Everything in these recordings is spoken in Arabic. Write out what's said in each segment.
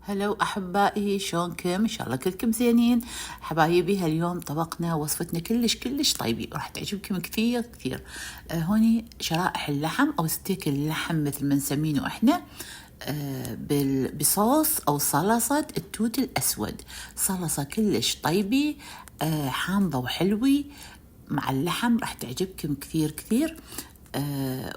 هلو أحبائي، شلونكم؟ إن شاء الله كلكم زينين. حبايبي، هاليوم طبقنا وصفتنا كلش طيبة وراح تعجبكم كثير كثير. هوني شرائح اللحم أو ستيك اللحم مثل ما نسمينه إحنا، بصوص أو صلصة التوت الأسود. صلصة كلش طيبة، حامضة وحلوة مع اللحم، راح تعجبكم كثير كثير.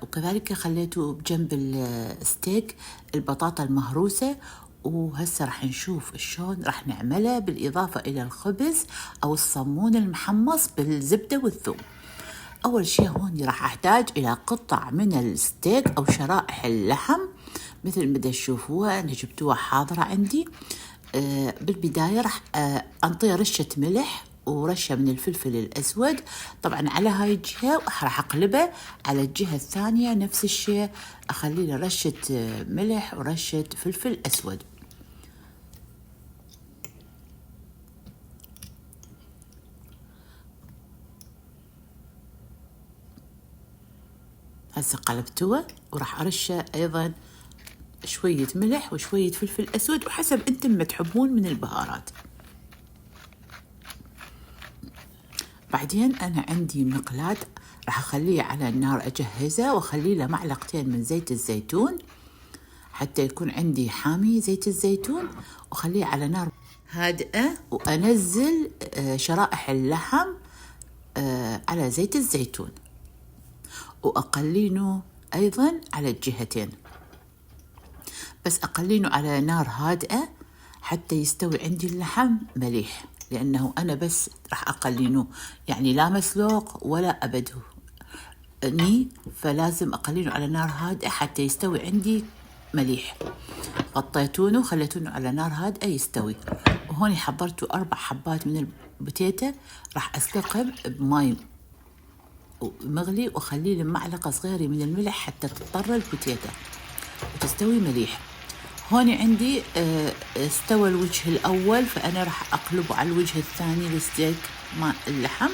وكذلك خليته بجنب الستيك البطاطا المهروسة. وهسه راح نشوف شلون راح نعملها بالإضافة إلى الخبز أو الصمون المحمص بالزبدة والثوم. أول شيء هون راح أحتاج إلى قطع من الستيك أو شرائح اللحم مثل ما تشوفوها، أنا جبتوها حاضرة عندي. بالبداية راح أنطي رشة ملح ورشة من الفلفل الأسود طبعا على هاي الجهة، وراح أقلبها على الجهة الثانية نفس الشيء، أخلي له رشة ملح ورشة فلفل أسود. هسه قلبتوها وراح أرشه أيضا شوية ملح وشوية فلفل أسود وحسب أنتم ما تحبون من البهارات. بعدين أنا عندي مقلاة راح أخليه على النار، أجهزه وأخلي له معلقتين من زيت الزيتون حتى يكون عندي حامي زيت الزيتون، وخليه على نار هادئة، وأنزل شرائح اللحم على زيت الزيتون، وأقلينه أيضا على الجهتين، بس أقلينه على نار هادئة حتى يستوي عندي اللحم مليح، لأنه أنا بس راح أقلينه، يعني لا مسلوق ولا أبده ني، فلازم أقلينه على نار هادئة حتى يستوي عندي مليح. غطيتونه وخليتونه على نار هادئة يستوي. وهوني حضرتوا 4 حبات من البتيتة، راح أسلقهم بماء مغلي وأخليه معلقة صغيرة من الملح حتى تضطر البتيتة وتستوي مليح. هوني عندي استوى الوجه الأول، فأنا راح أقلبه على الوجه الثاني الستيك مع اللحم.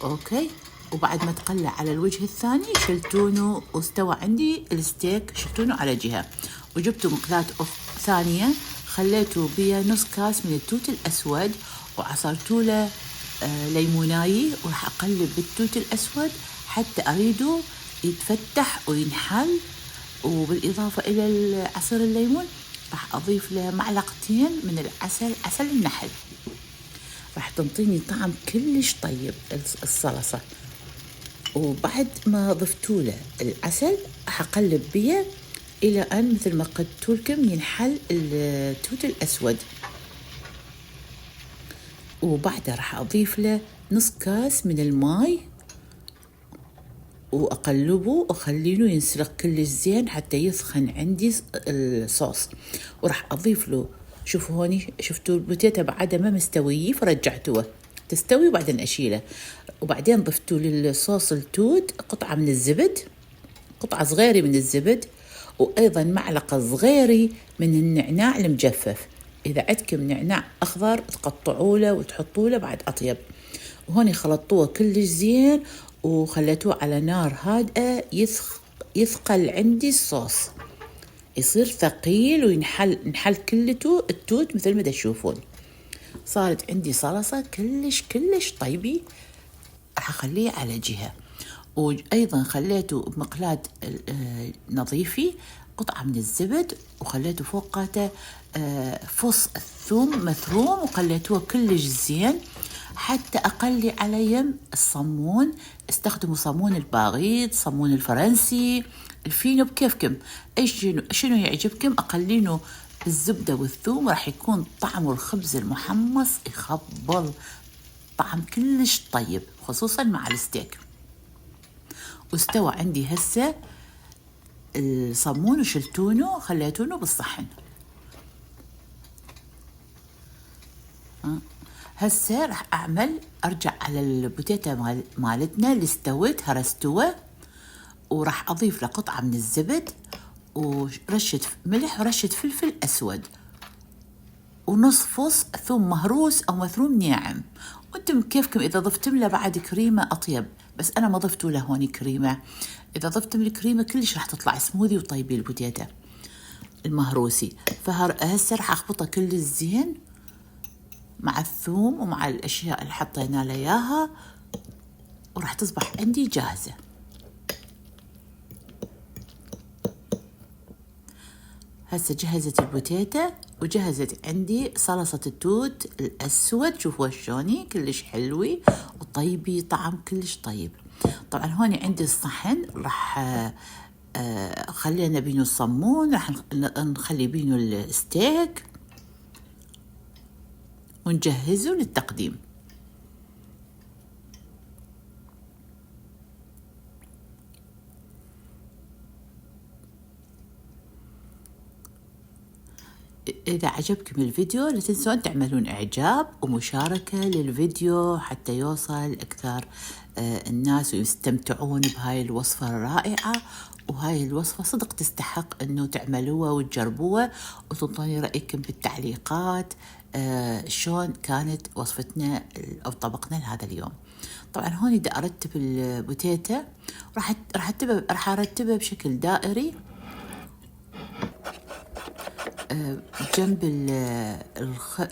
أوكي، وبعد ما تقلع على الوجه الثاني شلتونه واستوى عندي الستيك، شلتونه على جهة، وجبتوا مقلاة ثانية خليته بيها نص كاس من التوت الأسود وعصرتوا له ليموناي، وراح أقلب بالتوت الأسود حتى أريده يتفتح وينحل. وبالإضافة إلى عصير الليمون راح أضيف له معلقتين من العسل، عسل النحل، راح تنطيني طعم كلش طيب الصلصة. وبعد ما ضفتوا له العسل راح أقلب بيه إلى أن مثل ما قلت لكم ينحل التوت الأسود، وبعدها راح أضيف له نص كاس من الماء وأقلبه وأخليه ينسلق كلش زين حتى يسخن عندي الصوص. وراح أضيف له، شوفوا هوني شفتوا البوتيتا بعدها ما مستوية فرجعتوه تستوي وبعدين أشيله. وبعدين ضفتوا للصوص التوت قطعة من الزبد، قطعة صغيرة من الزبد، وأيضا معلقة صغيرة من النعناع المجفف. إذا عندكم نعناع أخضر تقطعوا له وتحطوا له بعد أطيب. وهوني خلطوه كلش زين وخليتوه على نار هادئة يثقل عندي الصوص، يصير ثقيل وينحل كلته التوت مثل ما تشوفون. صارت عندي صلصة كلش طيبة، راح أخليه على جهة. وأيضا خليته بمقلاة نظيفي قطعة من الزبد، وخليته فوقاته فص الثوم مثروم، وخليتوه كلش زين حتى أقلي عليهم الصمون. استخدموا صمون الباغيت، صمون الفرنسي، الفينو، بكيفكم شنو يعجبكم أقلينه بالزبدة والثوم، راح يكون طعم الخبز المحمص يخبل طعم كلش طيب خصوصا مع الستيك. واستوى عندي هسه الصمون وشلتونه خليتونه بالصحن. هسه راح أرجع على البوتيتا مالتنا اللي استوت هرستوه، وراح أضيف له قطعة من الزبد ورشة ملح ورشة فلفل أسود ونص فص ثوم مهروس أو مثروم ناعم، وانتم كيفكم إذا ضفتم له بعد كريمة أطيب، بس أنا ما ضفت له هوني كريمة. إذا ضفتم الكريمة كلش راح تطلع سموذي وطيبي البوتيتا المهروسي. فهسه راح أخبطه كل زين مع الثوم ومع الأشياء اللي حطينا له إياها، وراح تصبح عندي جاهزة. هسه جهزت البوتيتا وجهزت عندي صلصة التوت الأسود. شوفوا شلوني كلش حلوي وطيبي، طعم كلش طيب. طبعا هوني عندي الصحن راح خلينا بينو الصمون، راح نخلي بينو الستيك ونجهزه للتقديم. إذا عجبكم الفيديو لا تنسون تعملون إعجاب ومشاركة للفيديو حتى يوصل أكثر الناس ويستمتعون بهاي الوصفة الرائعة. وهاي الوصفة صدق تستحق أنه تعملوها وتجربوها وتنطوني رأيكم بالتعليقات شلون كانت وصفتنا أو طبقنا لهذا اليوم. طبعا هون إذا أرتب البوتيتا راح أرتبها بشكل دائري جنب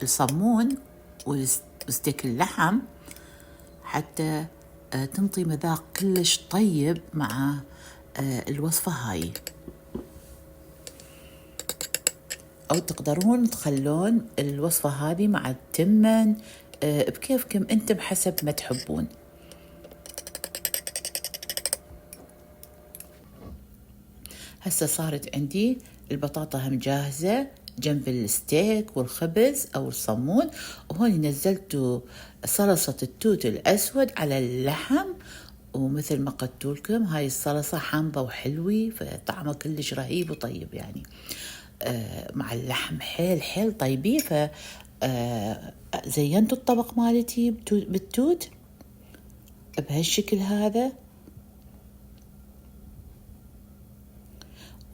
الصمون وستيك اللحم حتى تنطي مذاق كلش طيب مع الوصفة هاي. أو تقدرون تخلون الوصفة هذه مع التمن بكيفكم أنتم حسب ما تحبون. هسه صارت عندي البطاطا هم جاهزة جنب الستيك والخبز أو الصمون، وهون نزلت صلصة التوت الأسود على اللحم. ومثل ما قلت لكم هاي الصلصة حامضة وحلوة فطعمه كلش رهيب وطيب يعني مع اللحم حيل حيل طيبي. ف زينت الطبق مالتي بالتوت بهالشكل هذا،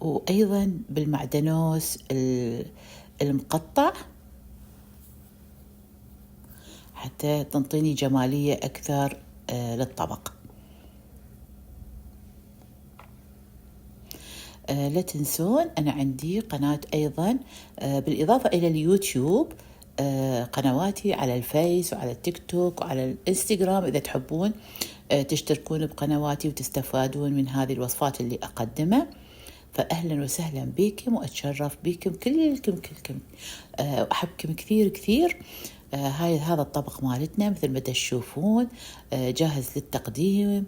وأيضا بالمعدنوس المقطع حتى تنطيني جمالية أكثر للطبق. لا تنسون أنا عندي قناة أيضا بالإضافة إلى اليوتيوب، قنواتي على الفيس وعلى التيك توك وعلى الانستغرام. إذا تحبون تشتركون بقنواتي وتستفادون من هذه الوصفات اللي أقدمها، فأهلا وسهلا بكم وأتشرف بكم كلكم. أحبكم كثير كثير. هذا الطبق مالتنا مثل ما تشوفون جاهز للتقديم،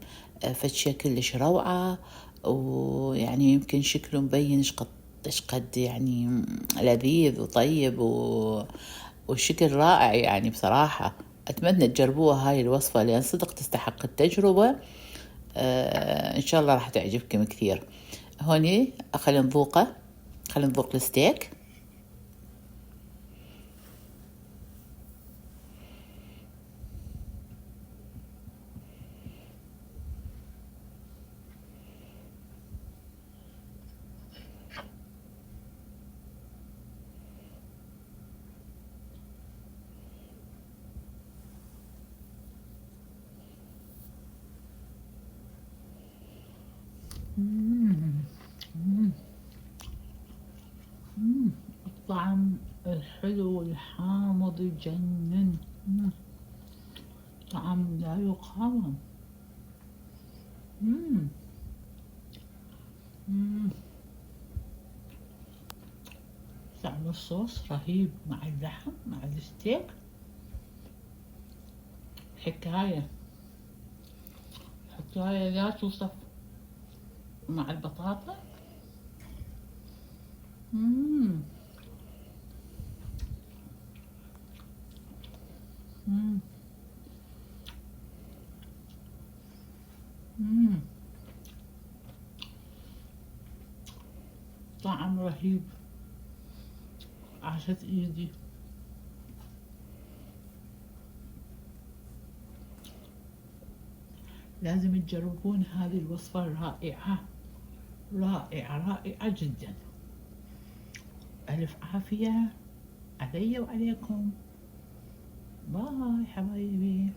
فشي كلش روعة، ويعني يمكن شكله مبين إيش قد يعني لذيذ وطيب والشكل رائع يعني بصراحة. أتمنى تجربوها هاي الوصفة لأن صدق تستحق التجربة. إن شاء الله راح تعجبكم كثير. هوني خلينا نذوق الستيك. الطعم الحلو الحامض يجنن، طعم لا يقاوم. طعم الصوص رهيب مع اللحم مع الستيك، حكاية لا توصف مع البطاطا. طعم رهيب، عاشت ايدي. لازم تجربون هذه الوصفة الرائعة رائعة جدا. ألف عافية علي وعليكم. باي حبايبي.